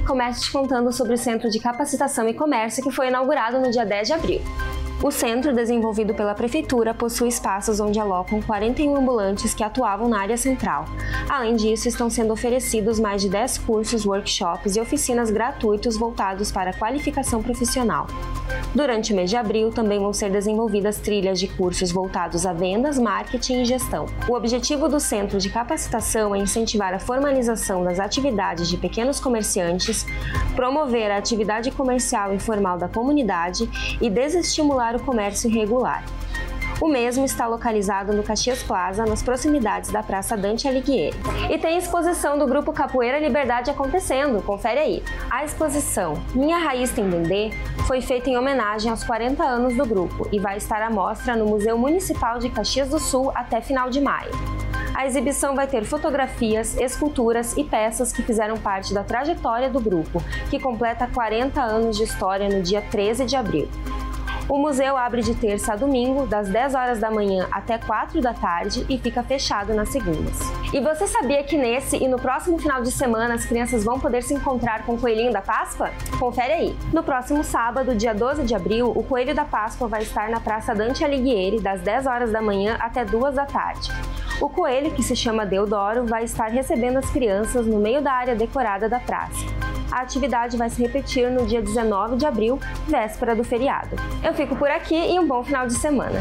começo te contando sobre o Centro de Capacitação e Comércio que foi inaugurado no dia 10 de abril. O centro, desenvolvido pela Prefeitura, possui espaços onde alocam 41 ambulantes que atuavam na área central. Além disso, estão sendo oferecidos mais de 10 cursos, workshops e oficinas gratuitos voltados para a qualificação profissional. Durante o mês de abril, também vão ser desenvolvidas trilhas de cursos voltados a vendas, marketing e gestão. O objetivo do Centro de Capacitação é incentivar a formalização das atividades de pequenos comerciantes, promover a atividade comercial informal da comunidade e desestimular o comércio irregular. O mesmo está localizado no Caxias Plaza, nas proximidades da Praça Dante Alighieri. E tem exposição do Grupo Capoeira Liberdade acontecendo, confere aí. A exposição Minha Raiz Tem Dendê foi feita em homenagem aos 40 anos do grupo e vai estar à mostra no Museu Municipal de Caxias do Sul até final de maio. A exibição vai ter fotografias, esculturas e peças que fizeram parte da trajetória do grupo, que completa 40 anos de história no dia 13 de abril. O museu abre de terça a domingo, das 10 horas da manhã até 4 da tarde e fica fechado nas segundas. E você sabia que nesse e no próximo final de semana as crianças vão poder se encontrar com o Coelhinho da Páscoa? Confere aí! No próximo sábado, dia 12 de abril, o Coelho da Páscoa vai estar na Praça Dante Alighieri, das 10 horas da manhã até 2 da tarde. O coelho, que se chama Deodoro, vai estar recebendo as crianças no meio da área decorada da praça. A atividade vai se repetir no dia 19 de abril, véspera do feriado. Eu fico por aqui e um bom final de semana!